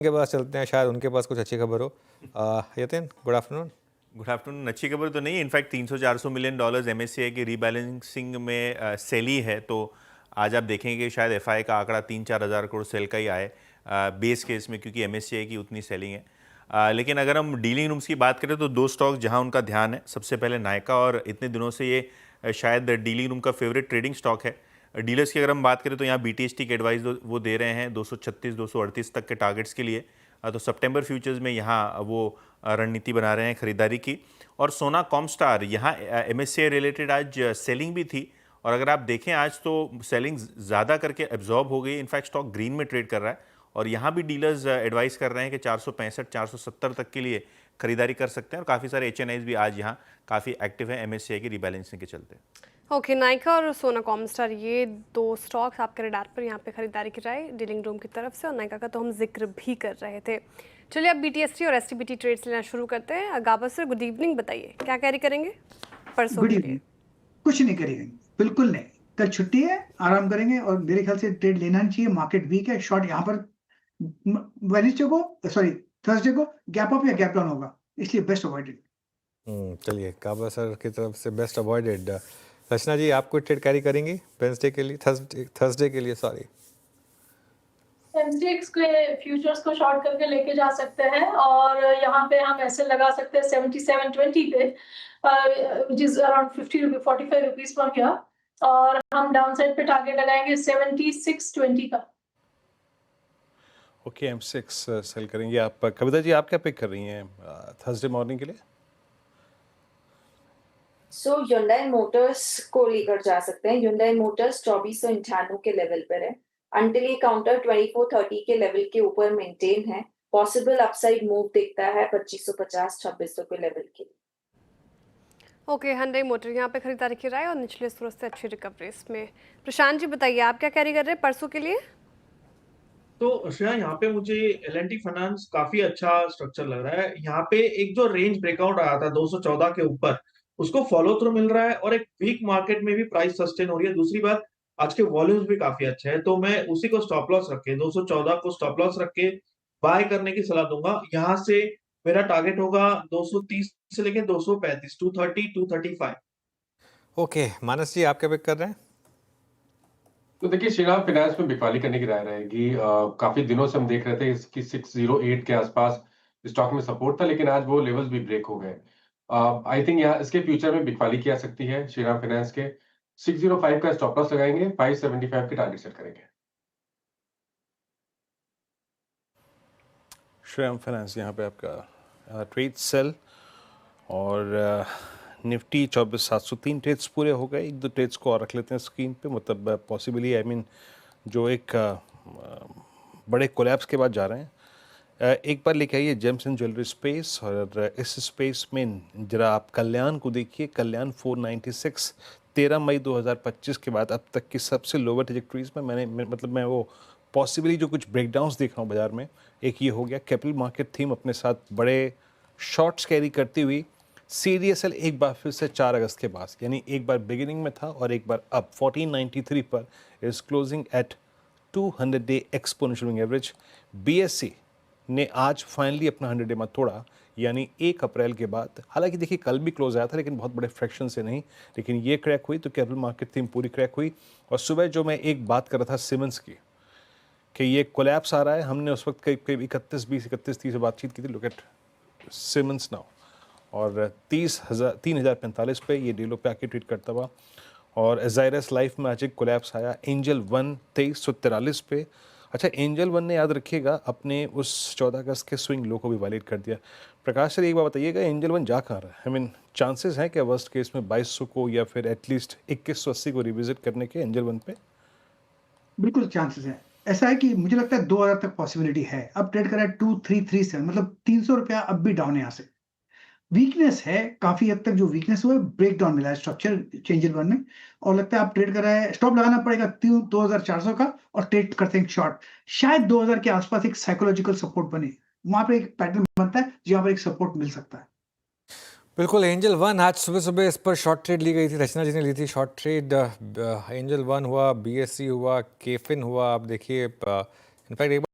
के पास चलते हैं, शायद उनके पास कुछ अच्छी खबर हो। Yatin, good afternoon. Good afternoon. अच्छी खबर तो नहीं है, इनफैक्ट 300-400 मिलियन डॉलर्स एमएससीआई की रीबैलेंसिंग में सेल ही है। तो आज आप देखेंगे कि शायद एफआई का आंकड़ा 3-4 हज़ार करोड़ सेल का ही आए बेस केस में, क्योंकि एमएससीआई की उतनी सेलिंग है। लेकिन अगर हम डीलिंग रूम्स की बात करें तो दो स्टॉक जहां उनका ध्यान है, सबसे पहले नायका, और इतने दिनों से ये शायद डीलिंग रूम का फेवरेट ट्रेडिंग स्टॉक है। डीलर्स की अगर हम बात करें तो यहाँ बीटीएसटी की एडवाइस वो दे रहे हैं 236-238 तक के टारगेट्स के लिए। तो सितंबर फ्यूचर्स में यहाँ वो रणनीति बना रहे हैं खरीदारी की। और सोना कॉमस्टार, यहाँ एमएससीआई रिलेटेड आज सेलिंग भी थी, और अगर आप देखें आज तो सेलिंग ज़्यादा करके एब्जॉर्ब हो गई। इनफैक्ट स्टॉक ग्रीन में ट्रेड कर रहा है, और यहाँ भी डीलर्स एडवाइस कर रहे हैं कि 465-470 तक के लिए खरीदारी कर सकते हैं। और काफ़ी सारे एचएनआईज भी आज यहाँ काफ़ी एक्टिव है एमएससीआई की रिबैलेंसिंग के चलते। ओके, नायका और सोना कॉमस्टार, ये दो स्टॉक्स आपके रडार पर यहाँ पे खरीदारी की जाए डीलिंग रूम की तरफ से, और नायका का तो हम जिक्र भी कर रहे थे। चलिए अब बीटीएसटी और एसटीबीटी ट्रेड्स लेना शुरू करते हैं। गाबा सर, गुड इवनिंग, बताइए क्या कैरी करेंगे परसों के लिए? कुछ नहीं करेंगे, बिल्कुल नहीं। कल छुट्टी है, आराम करेंगे, और मेरे ख्याल से ट्रेड लेना नहीं चाहिए। मार्केट वीक है, शॉर्ट यहाँ पर थर्सडे को गैप अप या गैप डाउन होगा, इसलिए बेस्ट अवॉइडेड। चलिए, काबा सर की तरफ से बेस्ट अवॉइडेड। रचना जी, आप कोई ट्रेड कैरी करेंगी वेंसडे के लिए, थर्सडे के लिए, सॉरी? सेंसेक्स के फ्यूचर्स को शॉर्ट करके लेके जा सकते हैं, और यहाँ पे हम ऐसे लगा सकते हैं 7720 पे, which is around 45 rupees per here, और हम डाउन साइड पे टारगेट लगाएंगे 7620 का। ओके, M6 सेल करेंगे आप। कविता जी, आप क्या पिक कर रही हैं थर्सडे मॉर्निंग के लिए? सो Hyundai मोटर्स को लेकर जा सकते हैं। Hyundai मोटर्स 2498 के लेवल पर है। अंटिल ये काउंटर 2430 के लेवल के ऊपर मेंटेन है। पॉसिबल अपसाइड मूव दिखता है 2550-2600 के लेवल के। ओके, Hyundai मोटर यहाँ पे खरीदारी की राय और निचले स्रोत से अच्छी रिकवरी इसमें। प्रशांत जी, बताइए आप क्या कैरी कर रहे हैं परसों के लिए? तो श्रेया, यहाँ पे मुझे L&T फाइनेंस काफी अच्छा स्ट्रक्चर लग रहा है। यहाँ पे एक जो रेंज ब्रेकआउट आया था 214 के ऊपर, उसको फॉलो थ्रू मिल रहा है, और एक वीक मार्केट में भी प्राइस सस्टेन हो रही है। दूसरी बात, आज के वॉल्यूम्स भी काफी अच्छे हैं, तो मैं उसी को स्टॉप लॉस रख के 214 को स्टॉप लॉस रख के बाय करने की सलाह दूंगा। यहाँ से मेरा टारगेट होगा 230 से लेके 235, 230, 235। ओके, मानस जी, आप क्या पिक कर रहे हैं? तो देखिए, श्रीराम फाइनेंस में बिकवाली करने की राय रहेगी। काफी दिनों से हम देख रहे थे इसकी 608 के आसपास स्टॉक में सपोर्ट था, लेकिन आज वो लेवल्स भी ब्रेक हो गए। आई थिंक यहाँ इसके फ्यूचर में बिकवाली की जा सकती है। श्रीराम फाइनेंस के 605 का स्टॉप लॉस लगाएंगे, 575 के टारगेट सेट करेंगे। श्रीराम फाइनेंस यहाँ पे आपका ट्रेड सेल, और निफ्टी 24703 ट्रेड्स पूरे हो गए। एक दो ट्रेड्स को और रख लेते हैं स्क्रीन पे, मतलब पॉसिबली जो एक बड़े कोलैप्स के बाद जा रहे हैं। एक बार लेके आइए जेम्स एंड ज्वेलरी स्पेस, और इस स्पेस में जरा आप कल्याण को देखिए। कल्याण 496 13 मई 2025 के बाद अब तक की सबसे लोअर ट्रेजेक्टरीज में मैं वो पॉसिबली जो कुछ ब्रेकडाउन्स देख रहा हूँ बाजार में। एक ये हो गया, कैपिटल मार्केट थीम अपने साथ बड़े शॉर्ट्स कैरी करती हुई CDSL एक बार फिर से 4 अगस्त के पास, यानी एक बार बिगिनिंग में था और एक बार अब 1493 पर is closing at 200 day exponential average. BSE ने आज फाइनली अपना 100 डे में तोड़ा, यानी 1 अप्रैल के बाद। हालांकि देखिए, कल भी क्लोज आया था, लेकिन बहुत बड़े फ्रैक्शन से नहीं, लेकिन ये क्रैक हुई तो कैपिटल मार्केट थीम पूरी क्रैक हुई। और सुबह जो मैं एक बात कर रहा था सिमेंस की, कि ये कोलैप्स आ रहा है, हमने उस वक्त करीब 31-30 बातचीत की थी। लुक एट सिमेंस नाउ, और 3045 पे ये डीलों पे आके ट्रेड करता हुआ। और एजाइरस लाइफ में आज एक कोलैप्स आया। एंजल 1 2343 पे। अच्छा, एंजल 1 ने, याद रखिएगा, अपने उस 14 अगस्त के स्विंग लो को भी वायलेट कर दिया। प्रकाश सर, एक बार बताइएगा, एंजल 1 जा कहाँ रहा है? चांसेस हैं कि वर्स्ट केस में 2200 को या फिर एटलीस्ट 2180 को रिविजिट करने के एंजल 1 पे? बिल्कुल चांसेस है। ऐसा है कि मुझे लगता है 2000 तक पॉसिबिलिटी है। अब ट्रेड कर रहा है 2337, मतलब 300 रुपया अब भी डाउन है। यहाँ से वीकनेस है, काफी हद तक जो वीकनेस हुआ है, ब्रेक डाउन मिला है स्ट्रक्चर चेंजल वन में, और लगता है आप ट्रेड कर रहा है, स्टॉप लगाना पड़ेगा 2400 का, और ट्रेड करते हैं शॉर्ट। शायद 2000 के आसपास एक साइकोलॉजिकल सपोर्ट बने, वहां पर एक पैटर्न बनता है जहां पर एक सपोर्ट मिल सकता है। बिल्कुल, एंजल 1 आज सुबह सुबह इस पर शॉर्ट ट्रेड ली गई थी, रचना जी ने ली थी शॉर्ट ट्रेड। एंजल 1 हुआ, BSE हुआ, केफिन हुआ। आप देखिए, इनफैक्ट